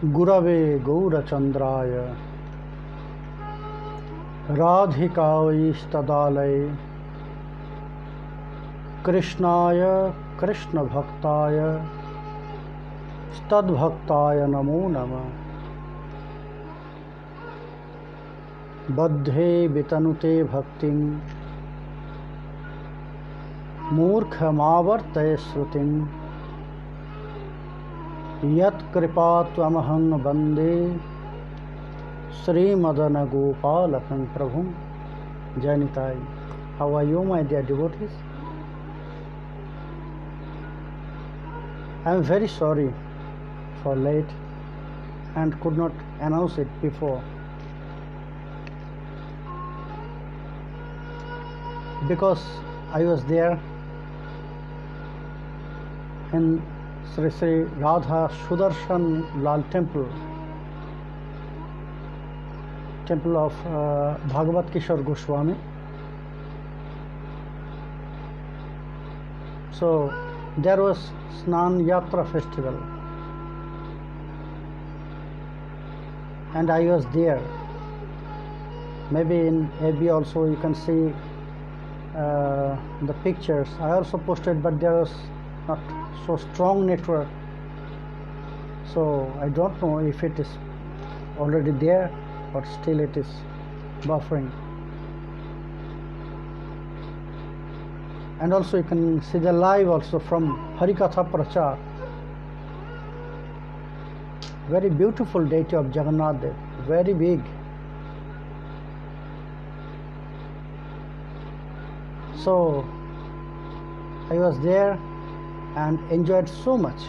Gurave Gaurachandraya Radhikaistadalaya Krishnaya Krishna Bhaktaya Stadbhaktaya Namo Namah Baddhe Vitanute Bhaktim Murkhamavartaya Srutim Yat Kripatvamahang Bande Sri Madana Gopalakam Prabhum Janitai. How are you, my dear devotees? I am very sorry for late and could not announce it before, because I was there in Sri Sri Radha Sudarshan Lal Temple of Bhagavat Kishore Goswami. So there was Snan Yatra festival and I was there. Maybe in AB also you can see the pictures. I also posted, but there was not so strong network, so I don't know if it is already there or still it is buffering. And also you can see the live also from Harikatha Prachar. Very beautiful deity of Jagannath Dev, very big. So I was there and enjoyed so much.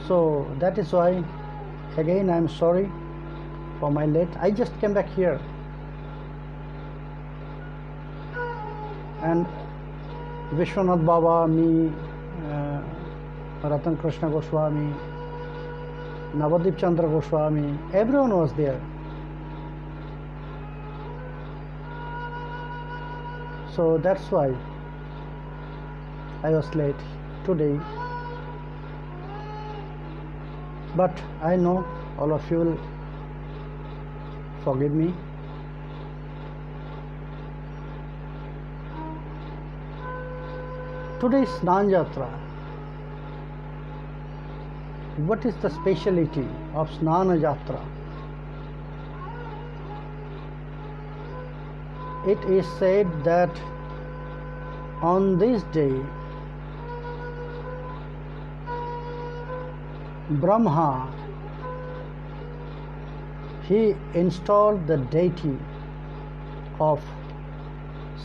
So that is why again I am sorry for my late. I just came back here and Vishwanath Baba, me, Ratan Krishna Goswami, Navadip Chandra Goswami, everyone was there. So that's why I was late today. But I know all of you will forgive me. Today is Snan Yatra. What is the speciality of Snan Yatra? It is said that on this day Brahma, he installed the deity of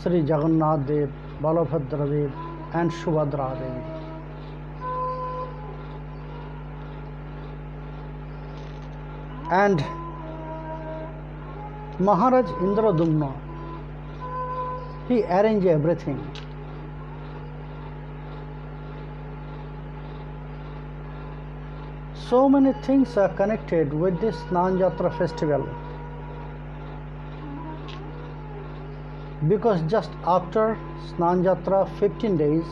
Sri Jagannath Dev, Balabhadra Dev and Subhadra Devi. And Maharaj Indradumna, he arranged everything. So many things are connected with this Snan Yatra festival, because just after Snan Yatra 15 days,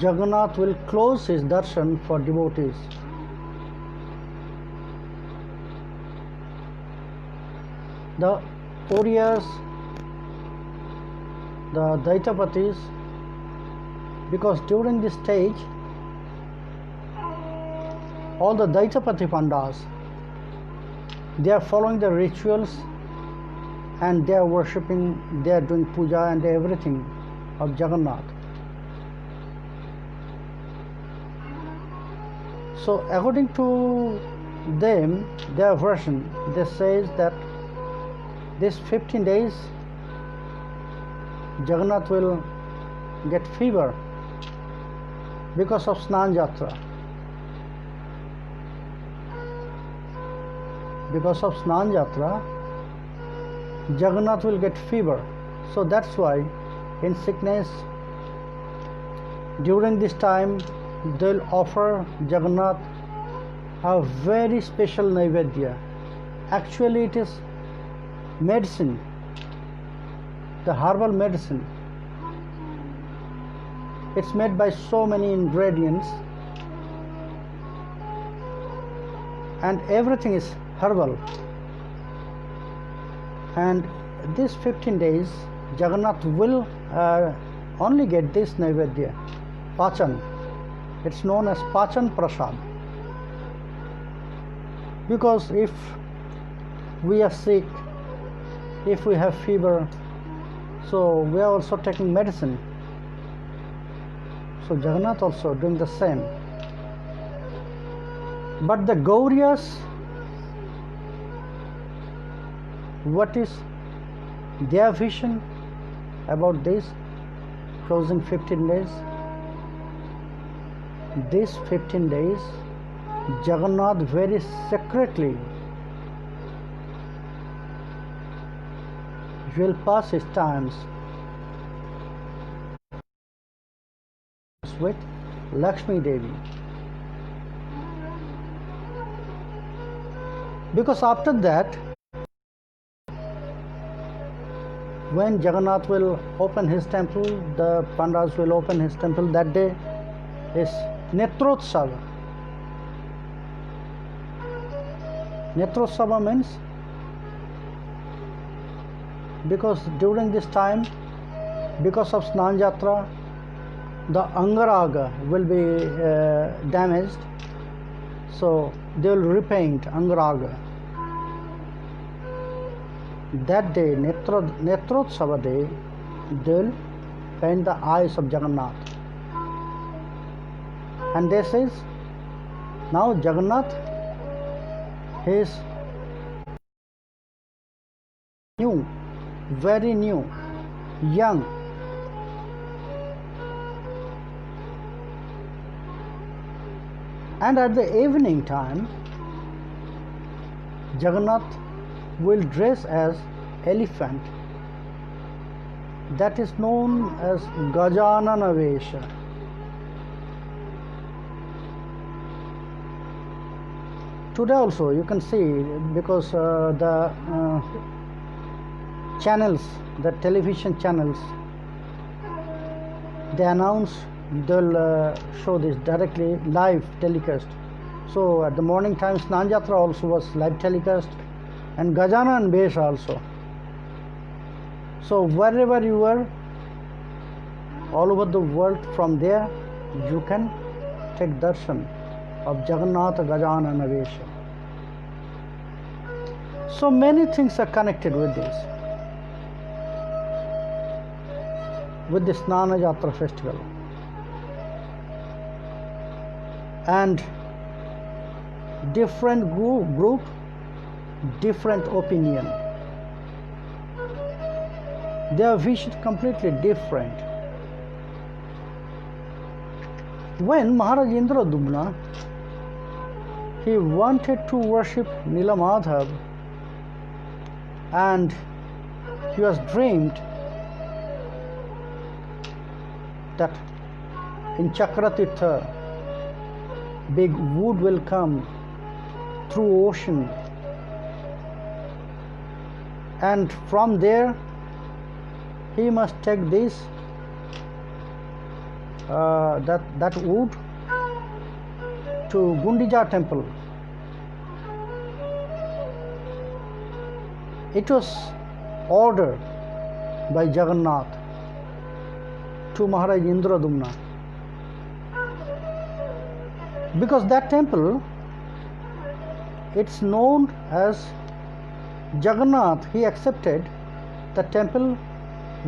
Jagannath will close his darshan for devotees. The warriors, the Daitapatis, because during this stage all the Daitapati Pandas, they are following the rituals and they are worshipping, they are doing puja and everything of Jagannath. So according to them, their version, they says that this 15 days Jagannath will get fever because of Snan Yatra. Because of Snan Yatra, Jagannath will get fever. So that's why in sickness, during this time, they will offer Jagannath a very special Naivedya. Actually, it is medicine. the herbal medicine. It's made by so many ingredients, and everything is herbal. And these 15 days, Jagannath will only get this Naivedya, Pachan. It's known as Pachan Prasad. Because if we are sick, if we have fever, so we are also taking medicine. So Jagannath also doing the same. But the Gauriyas, what is their vision about this closing 15 days? These 15 days, Jagannath very secretly will pass his times with Lakshmi Devi. Because after that, when Jagannath will open his temple, the Pandavas will open his temple, that day is Netrotsava. Netrotsava means, because during this time, because of Snan Yatra, the Angaraga will be damaged, so they will repaint Angaraga. That day, Netrotsava day, they will paint the eyes of Jagannath. And this is, now Jagannath, he is new, very new, young. And at the evening time, Jagannath will dress as elephant. That is known as Gajanana Vesha. Today also you can see, because the channels, the television channels, they announce, they'll show this directly live telecast. So at the morning time, Snan Yatra also was live telecast, and Gajanan Vesha also. So wherever you are, all over the world, from there you can take darshan of Jagannath Gajanana Vesha. So many things are connected with this Snan Yatra festival. And different group, different opinion. Their vision completely different. When Maharaj Indradumna, he wanted to worship Nilamadhav, and he was dreamed that in Chakratirtha, big wood will come through ocean, and from there he must take this that wood to Gundija temple. It was ordered by Jagannath to Maharaj Indradumna, because that temple, it's known as Jagannath. He accepted the temple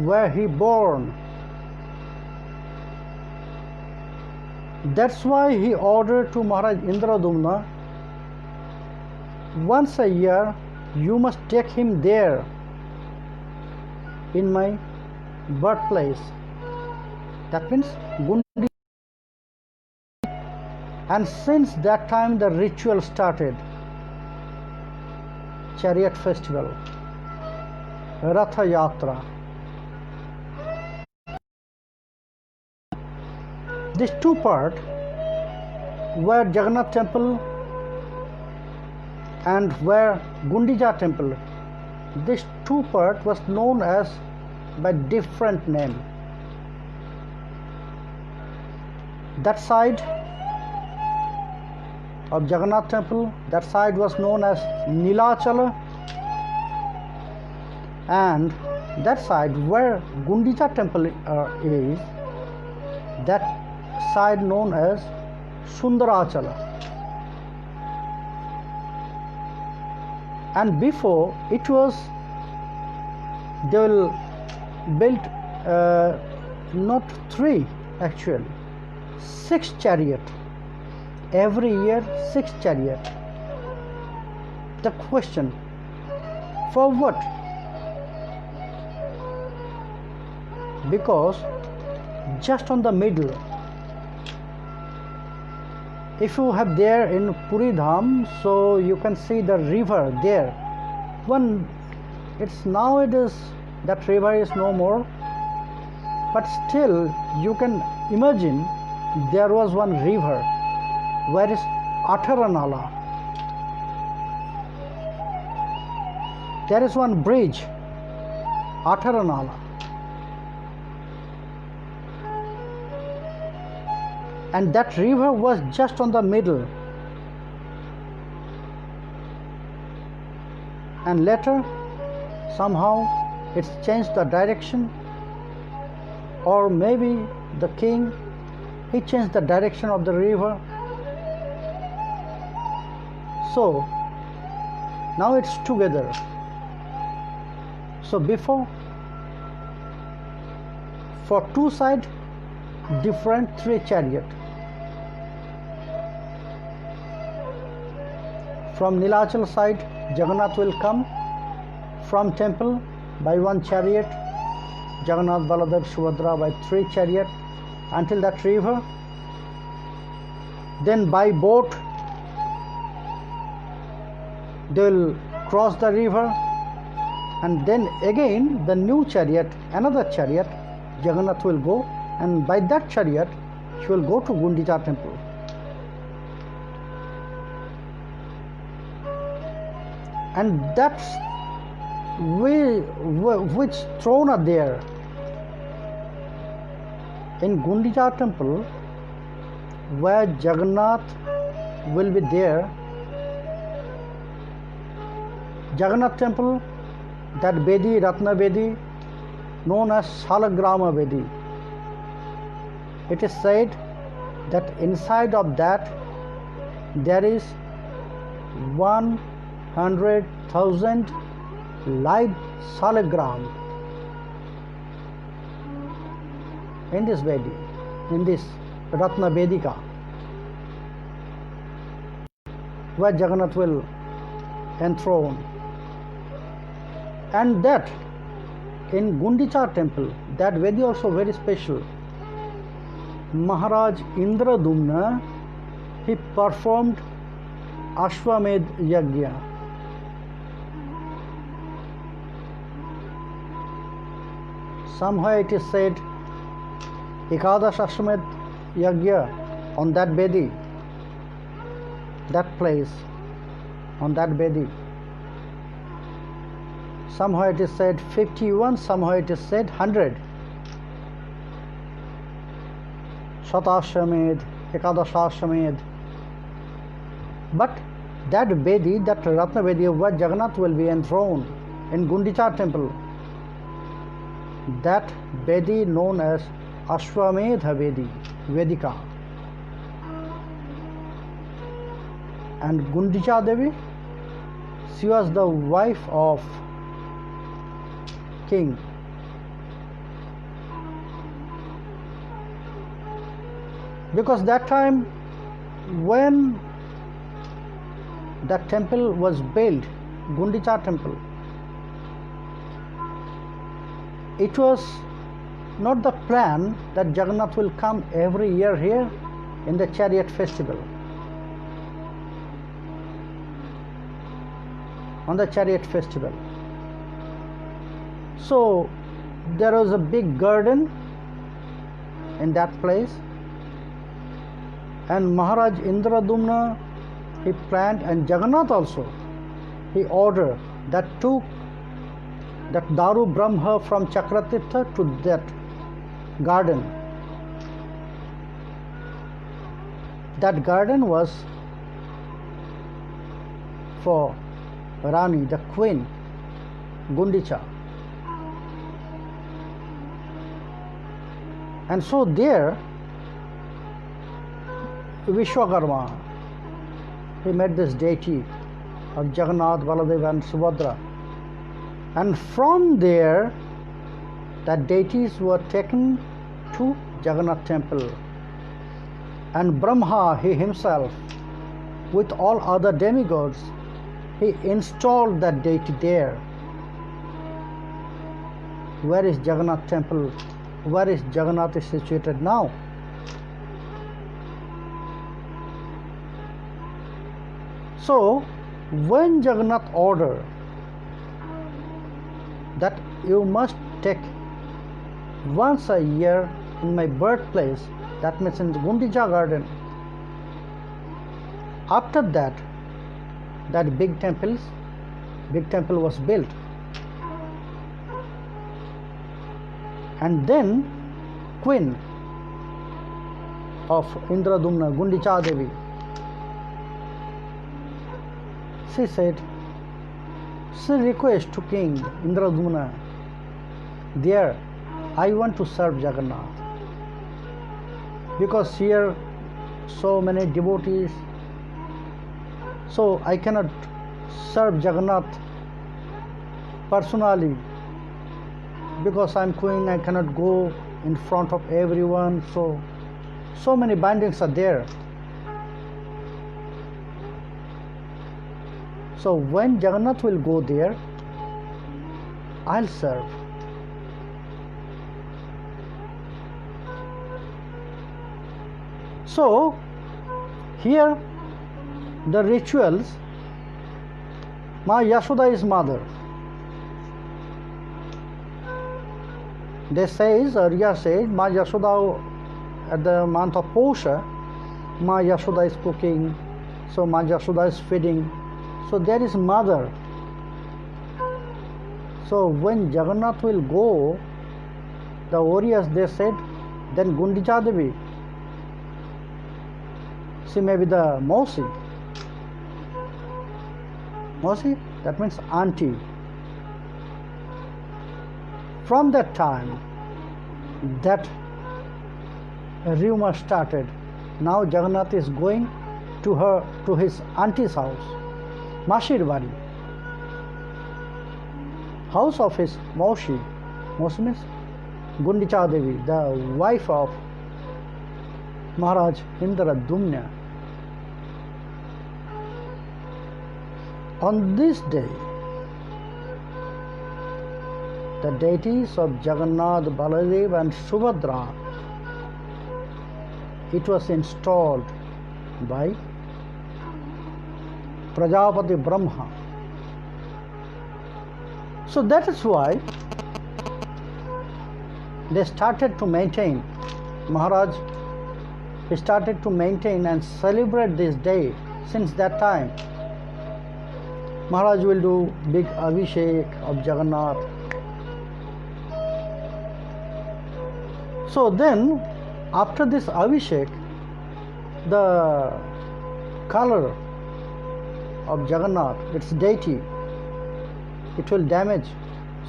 where he born. That's why he ordered to Maharaj Indradumna, once a year you must take him there in my birthplace. That means Gundi. And since that time the ritual started. Chariot festival, Ratha Yatra. These two parts, where Jagannath temple and where Gundija temple, this two part was known as by different name. That side of Jagannath temple, that side was known as Nilachala, and that side where Gundicha temple is, that side known as Sundarachala. And before it was, they will build not 3 actually, 6 chariot. Every year 6 chariot. The question, for what? Because just on the middle, if you have there in Puri Dham, so you can see the river there. It's nowadays that river is no more, but still you can imagine there was one river where is Atharanala. There is one bridge, Atharanala. And that river was just on the middle. And later, somehow, it's changed the direction, or maybe the king, he changed the direction of the river. So, now it's together. So before, for 2 sides, different 3 chariot. From Nilachal side, Jagannath will come from temple by 1 chariot, Jagannath, Baladev, Subhadra by 3 chariot until that river. Then by boat they will cross the river, and then again the new chariot, another chariot, Jagannath will go, and by that chariot he will go to Gundicha temple. And that's which throne are there in Gundicha temple, where Jagannath will be there. Jagannath temple, that Bedi, Ratna Bedi, known as Salagrama Bedi. It is said that inside of that there is 100,000 live salagram in this Bedi, in this Ratna Vedika, where Jagannath will enthrone. And that in Gundicha temple, that Vedi also very special. Maharaj Indradumna, he performed Ashwamedh Yajna. Somewhere it is said Ekadash Ashwamedh Yajna on that Vedi, that place, on that Vedi. Somehow it is said 51, somehow it is said 100. Shatashwamedh, Ekadashashwamedh. But that Vedi, that Ratna Vedi where Jagannath will be enthroned in Gundicha temple, that Vedi known as Ashwamedha Vedi, Vedika. And Gundicha Devi, she was the wife of king. Because that time when that temple was built, Gundicha temple, it was not the plan that Jagannath will come every year here in the chariot festival. On the chariot festival. So there was a big garden in that place, and Maharaj Indradumna, he planned, and Jagannath also, he ordered that that Daru Brahma from Chakratirtha to that garden. That garden was for Rani, the queen, Gundicha. And so there, Vishwakarma, he met this deity of Jagannath, Baladeva and Subhadra. And from there, that deities were taken to Jagannath temple. And Brahma, he himself, with all other demigods, he installed that deity there. Where is Jagannath temple? Where is Jagannath situated now? So, when Jagannath ordered that you must take once a year in my birthplace, that means in the Gundicha garden, after that, that big temple was built. And then queen of Indradumna, Gundicha Devi, she said, she request to King Indradumna, there I want to serve Jagannath, because here so many devotees, so I cannot serve Jagannath personally, because I am queen, I cannot go in front of everyone, so many bindings are there. So when Jagannath will go there, I'll serve. So here the rituals, Ma Yashoda is mother. They says, Arya says, Ma Yashoda at the month of Posha, Ma Yashoda is cooking, so Ma Yashoda is feeding. So there is mother. So when Jagannath will go, the warriors, they said, then Gundicha Devi, she may be the Mausi. Mausi, that means auntie. From that time, that rumor started. Now Jagannath is going to his auntie's house, Mashirwari, house of his Mausi. Mausi means Gundicha Devi, the wife of Maharaj Indradumna. On this day, the deities of Jagannath, Baladeva and Subhadra, it was installed by Prajapati Brahma. So that is why they started to maintain, Maharaj, he started to maintain and celebrate this day. Since that time, Maharaj will do big Abhishek of Jagannath. So then, after this Abhishek, the color of Jagannath, its deity, it will damage.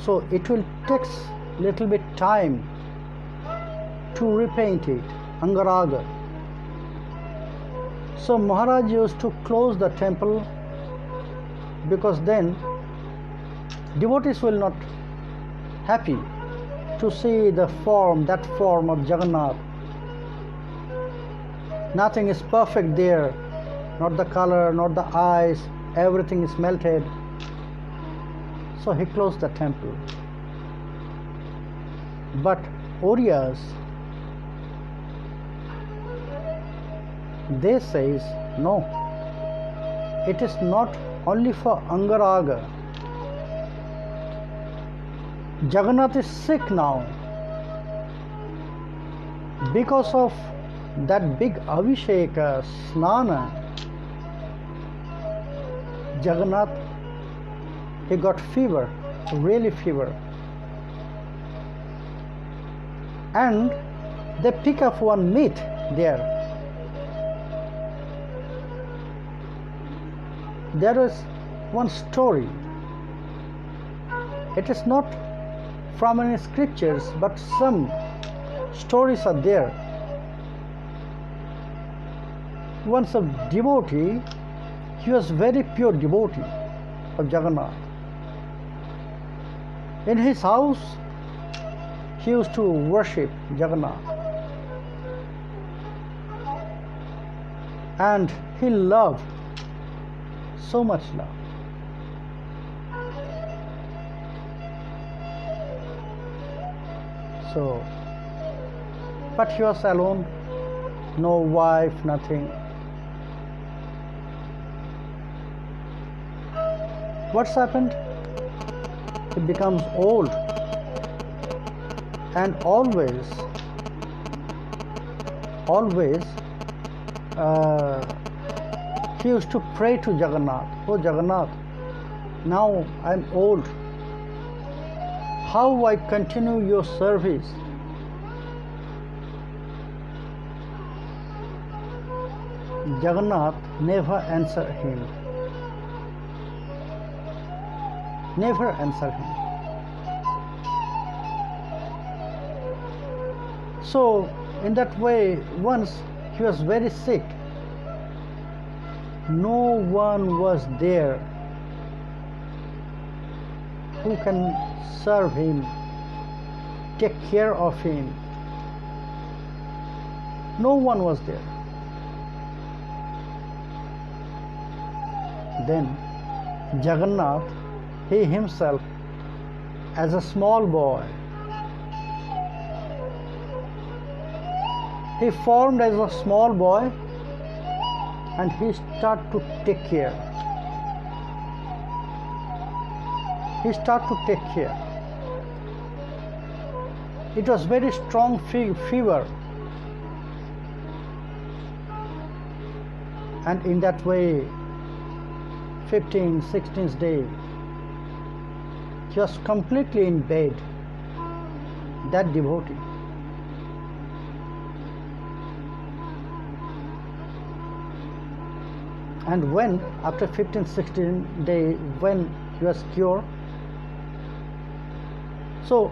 So it will take little bit time to repaint it, Angaraga. So Maharaj used to close the temple, because then devotees will not happy to see the form, that form of Jagannath. Nothing is perfect there, not the color, not the eyes, everything is melted. So he closed the temple. But Orias, they says, no, it is not only for Angaraga. Jagannath is sick now. Because of that big Abhishek, Snana, Jagannath, he got fever, really fever. And they pick up one myth there. There is one story. It is not from any scriptures, but some stories are there. Once a devotee, he was very pure devotee of Jagannath. In his house, he used to worship Jagannath. And he loved, so much love. So, but he was alone, no wife, nothing. What's happened? He becomes old, and always he used to pray to Jagannath. Oh Jagannath, now I'm old. How I continue your service? Jagannath never answered him. Never answered him. So, in that way, once he was very sick. No one was there who can serve him, take care of him. No one was there. Then Jagannath, he himself, as a small boy, he formed as a small boy and he started to take care. He started to take care. It was very strong fever. And in that way, 15th, 16th day, he was completely in bed, that devotee. And when, after 15th, 16th day, when he was cured, so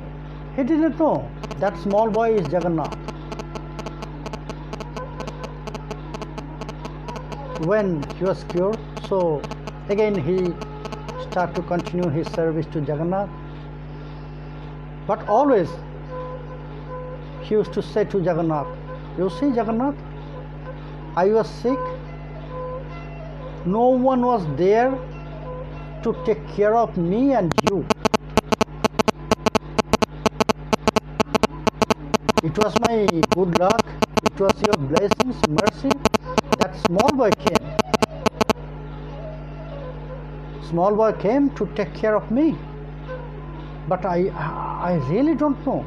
he didn't know that small boy is Jagannath. When he was cured, so again he started to continue his service to Jagannath. But always he used to say to Jagannath, you see Jagannath, I was sick. No one was there to take care of me and you. It was my good luck, it was your blessings, mercy, that small boy came. Small boy came to take care of me. But I really don't know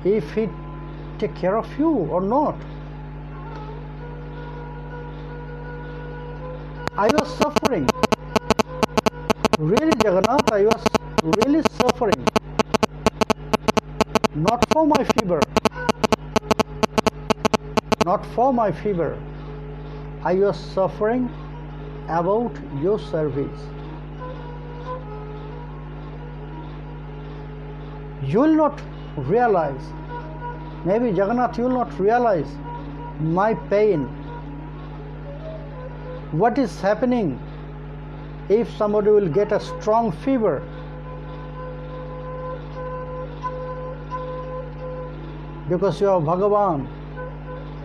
if he take care of you or not. I was suffering. Really, Jagannath, I was really suffering. Not for my fever. Not for my fever. I was suffering about your service. You will not realize, maybe Jagannath, you will not realize my pain. What is happening if somebody will get a strong fever? Because you are Bhagavan,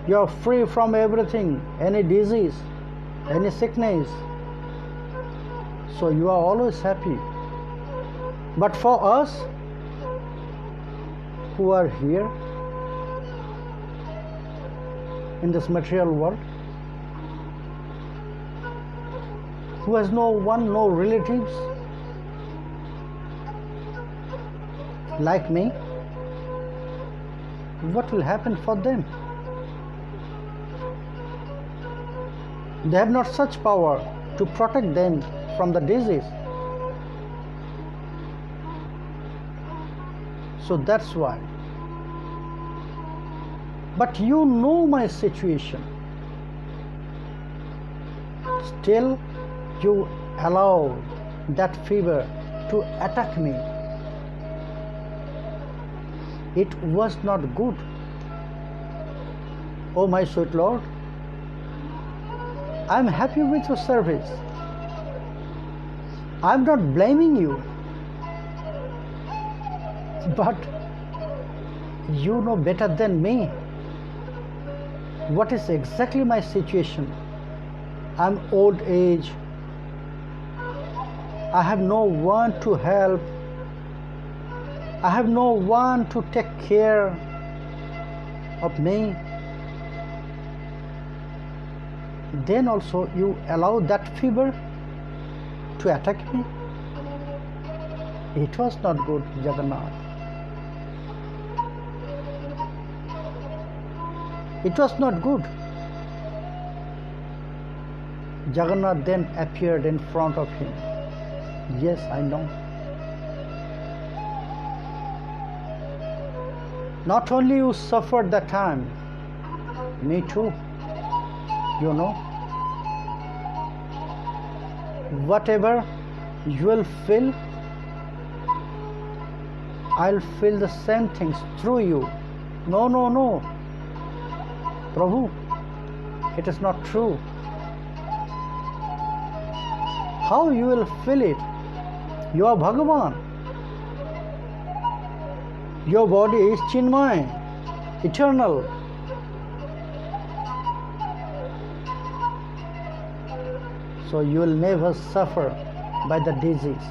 you are free from everything, any disease, any sickness. So you are always happy. But for us who are here in this material world, who has no one, no relatives like me, what will happen for them? They have not such power to protect them from the disease. So that's why. But you know my situation. Still you allow that fever to attack me. It was not good. Oh my sweet Lord, I am happy with your service. I am not blaming you. But you know better than me what is exactly my situation. I am old age. I have no one to help. I have no one to take care of me. Then also you allow that fever to attack me. It was not good, Jagannath. It was not good. Jagannath then appeared in front of him. Yes, I know. Not only you suffered that time, me too. You know, whatever you will feel, I'll feel the same things through you. No, no, no. Prabhu, it is not true. How you will feel it? You are Bhagavan. Your body is Chinmay, eternal. So you will never suffer by the disease.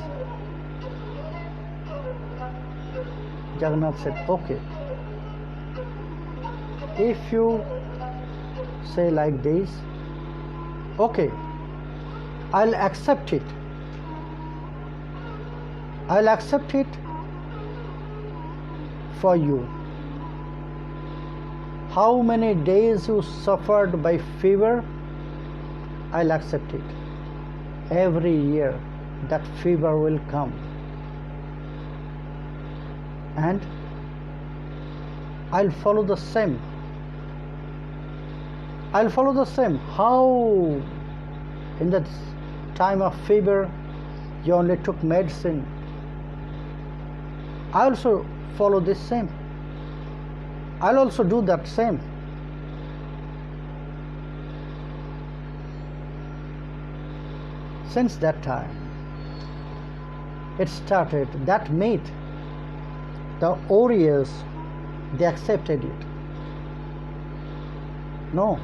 Jagannath said, okay. If you say like this, okay, I'll accept it. I'll accept it for you. How many days you suffered by fever, I'll accept it. Every year that fever will come. And I'll follow the same. I'll follow the same. How in that time of fever you only took medicine. I also follow this same. I'll also do that same. Since that time, it started, that myth, the warriors, they accepted it. No,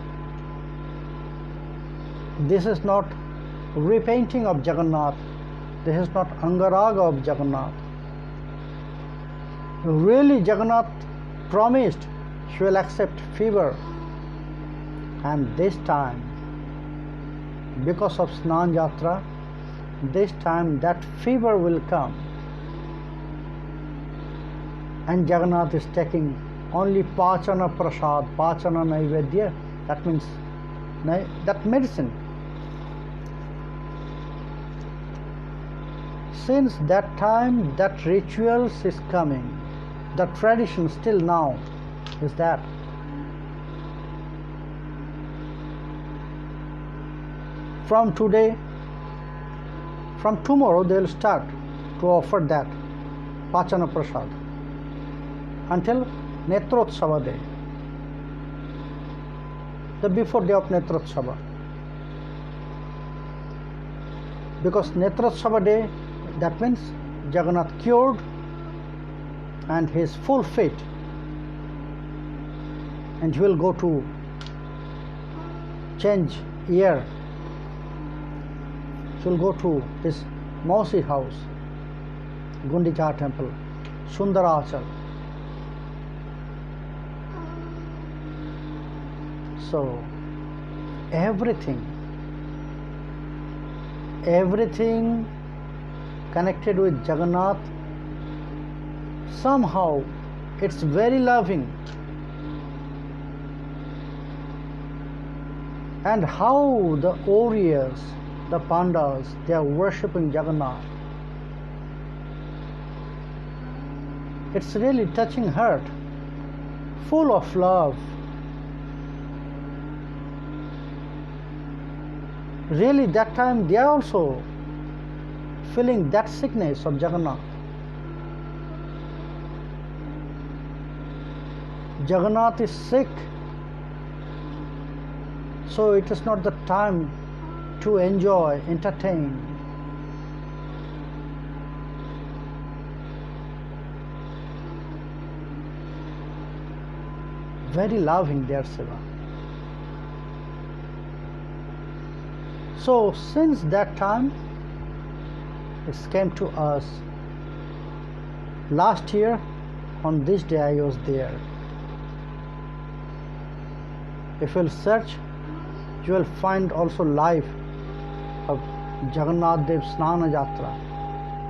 this is not repainting of Jagannath. This is not Angaraga of Jagannath. Really, Jagannath promised she will accept fever, and this time, because of Snan Yatra, this time that fever will come, and Jagannath is taking only Pachana Prasad, Pachana Naivedya, that means that medicine. Since that time, that rituals is coming. The tradition still now is that. From today, from tomorrow, they will start to offer that Pachana Prasad until Netrotsava day, the before day of Netrotsava. Because Netrotsava day, that means Jagannath cured and he is full fit, and he will go to change year. He will go to his Mausi house, Gundicha temple, Sundarachal. So everything connected with Jagannath, somehow it's very loving. And how the warriors, the Pandavas, they are worshipping Jagannath. It's really touching heart, full of love. Really, that time they are also feeling that sickness of Jagannath. Jagannath is sick, so it is not the time to enjoy, entertain. Very loving their seva. So since that time, it came to us. Last year, on this day I was there. If you'll search, you will find also live of Jagannath Dev Snan Yatra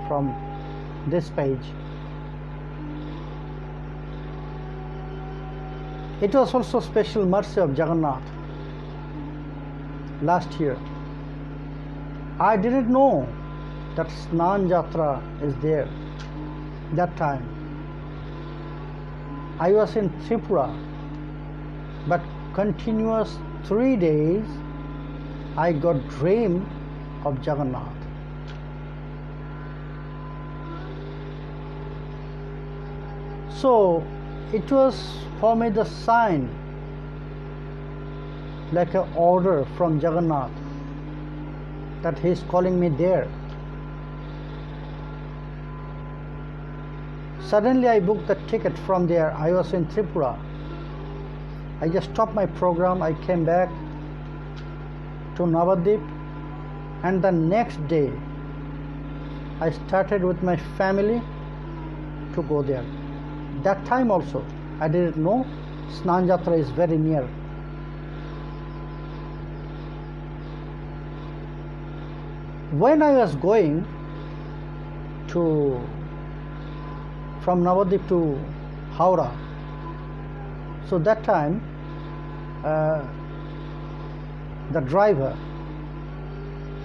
from this page. It was also special mercy of Jagannath last year. I didn't know that Snan Yatra is there that time. I was in Tripura, but continuous 3 days I got dream of Jagannath. So it was for me the sign, like an order from Jagannath, that he is calling me there. Suddenly I booked the ticket from there. I was in Tripura. I just stopped my program. I came back to Navadip, and the next day I started with my family to go there. That time also I didn't know Snan Yatra is very near. When I was going from Navadip to Howrah, so that time the driver,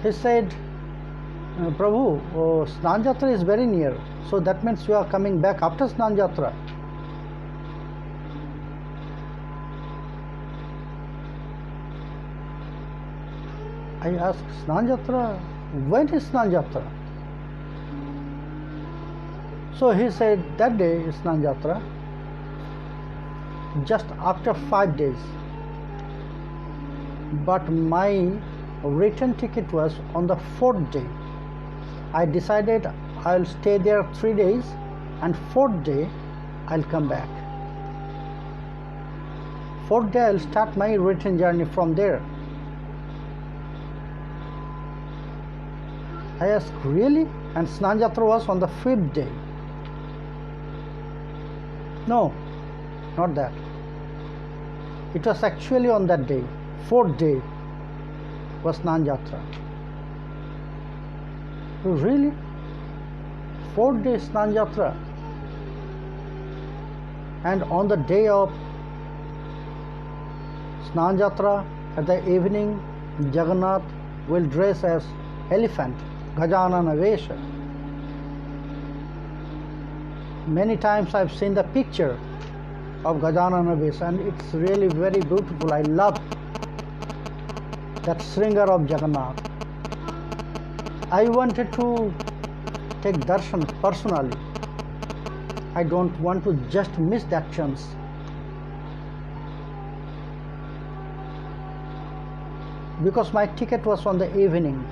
he said, Prabhu, Snan Yatra is very near, so that means you are coming back after Snan Yatra. I asked, Snan Yatra? When is Snan Yatra? So he said, that day is Snan Yatra, just after 5 days. But my return ticket was on the 4th day. I decided I'll stay there 3 days, and 4th day I'll come back. 4th day I'll start my return journey from there. I asked, really? And Snan Yatra was on the 5th day. No, not that. It was actually on that day, 4th day was Snan Yatra. Oh, really? 4th day Snan Yatra. And on the day of Snan Yatra, at the evening, Jagannath will dress as elephant, Gajanana Vesha. Many times I've seen the picture of Gajanana Vesha, and it's really very beautiful. I love that Sringar of Jagannath. I wanted to take darshan personally. I don't want to just miss that chance. Because my ticket was on the evening.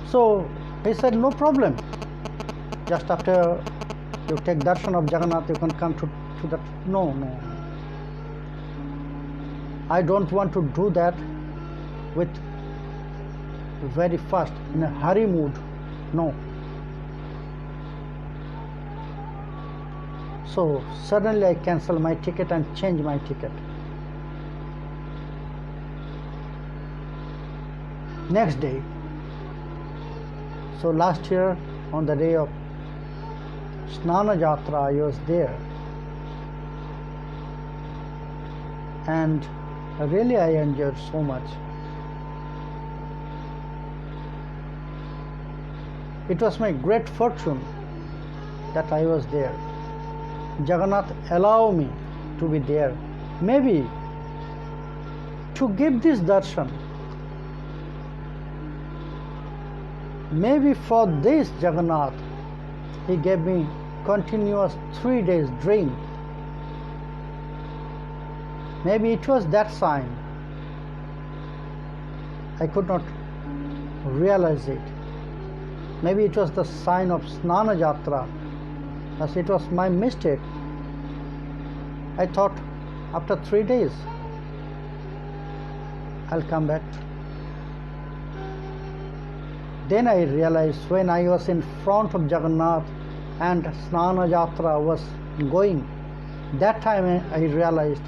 So he said, no problem. Just after you take darshan of Jagannath, you can come to that. No. I don't want to do that with very fast, in a hurry mood. No. So suddenly I cancel my ticket and change my ticket. Next day. So last year on the day of Snan Yatra, I was there, and really I enjoyed so much. It was my great fortune that I was there. Jagannath allowed me to be there. Maybe to give this darshan, maybe for this Jagannath, he gave me continuous 3 days dream. Maybe it was that sign. I could not realize it. Maybe it was the sign of Snan Yatra, as it was my mistake. I thought after 3 days I'll come back. Then I realized when I was in front of Jagannath and Snan Yatra was going, that time I realized,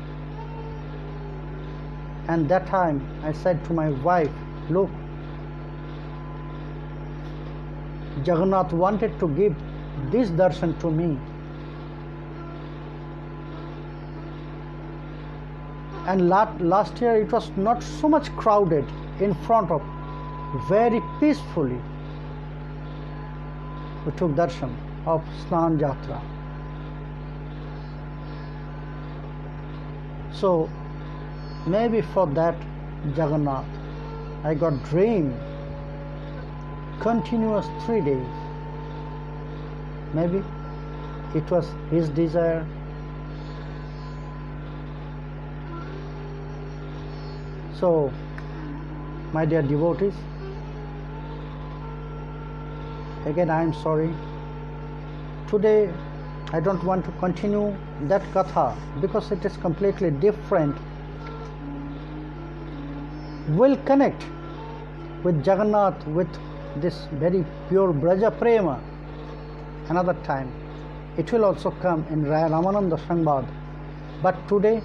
and that time I said to my wife, look, Jagannath wanted to give this darshan to me. And last year it was not so much crowded in front of, very peacefully we took darshan of Snan Yatra. So maybe for that Jagannath I got dream continuous 3 days. Maybe it was his desire. So, my dear devotees, again I am sorry. Today I don't want to continue that katha because it is completely different. We'll connect with Jagannath, with this very pure Braja Prema another time. It will also come in Ramananda Sangbad. But today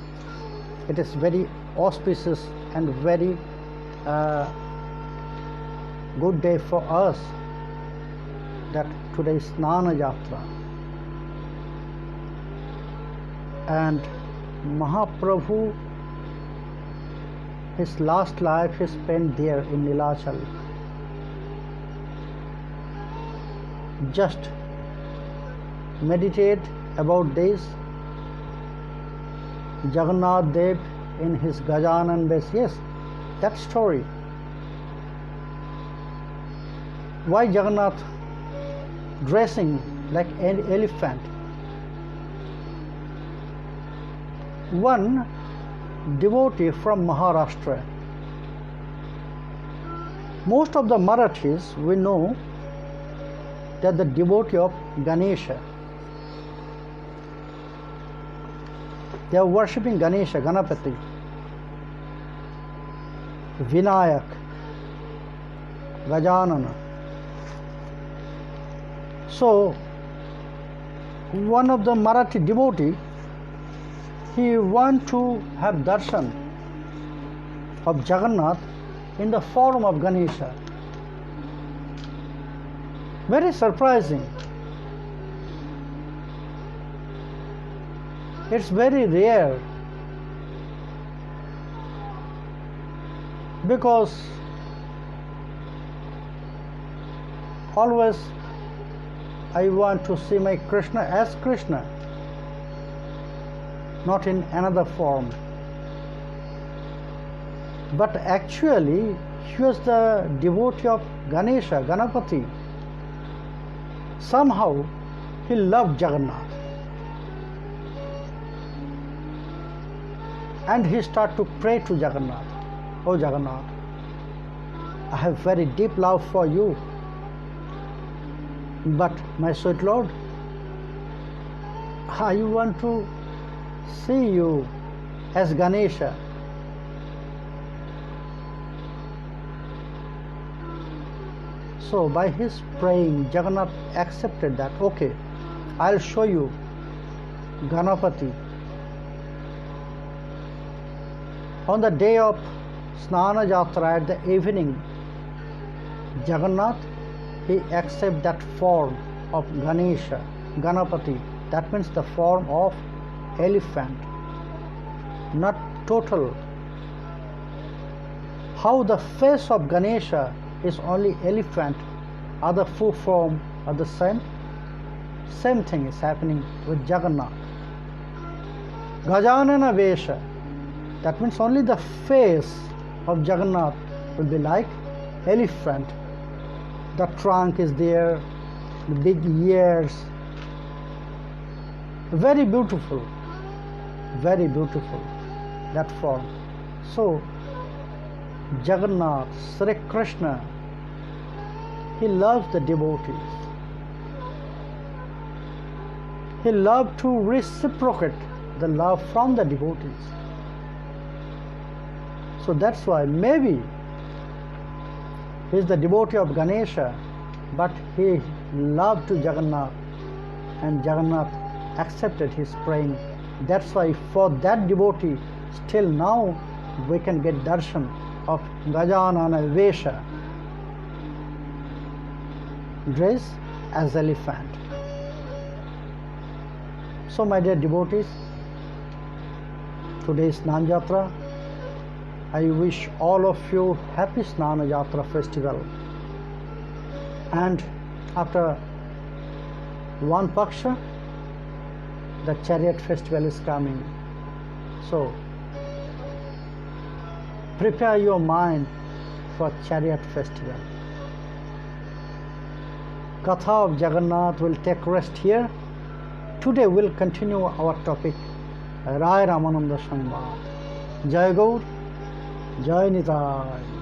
it is very auspicious and very good day for us, that today is Snan Yatra. And Mahaprabhu, his last life he spent there in Nilachal. Just meditate about this. Jagannath Dev in his Gajanan base, yes, that story. Why Jagannath dressing like an elephant? One devotee from Maharashtra. Most of the Marathis, we know that the devotee of Ganesha. They are worshipping Ganesha, Ganapati, Vinayak, Gajanana. So, one of the Marathi devotee, he want to have darshan of Jagannath in the form of Ganesha. Very surprising. It's very rare, because always I want to see my Krishna as Krishna, not in another form. But actually he was the devotee of Ganesha, Ganapati. Somehow he loved Jagannath. And he started to pray to Jagannath. Oh Jagannath, I have very deep love for you. But my sweet Lord, I want to see you as Ganesha. So by his praying, Jagannath accepted that, okay, I'll show you Ganapati. On the day of Snan Yatra at the evening, Jagannath, he accepts that form of Ganesha, Ganapati. That means the form of elephant, not total. How the face of Ganesha is only elephant, other full form are the same. Same thing is happening with Jagannath. Gajanana Vesha, that means only the face of Jagannath will be like elephant. The trunk is there, the big ears, very beautiful, that form. So Jagannath, Sri Krishna, he loves the devotees. He loves to reciprocate the love from the devotees. So that's why maybe he is the devotee of Ganesha, but he loved to Jagannath, and Jagannath accepted his praying. That's why for that devotee, still now we can get darshan of Gajanana Vesha, dressed as elephant. So my dear devotees, today is Snan Yatra. I wish all of you happy Snan Yatra festival. And after one Paksha, the chariot festival is coming. So prepare your mind for chariot festival. Katha of Jagannath will take rest here. Today we'll continue our topic, Rai Ramananda Samvad. Jai Gaur, Jai Nitai.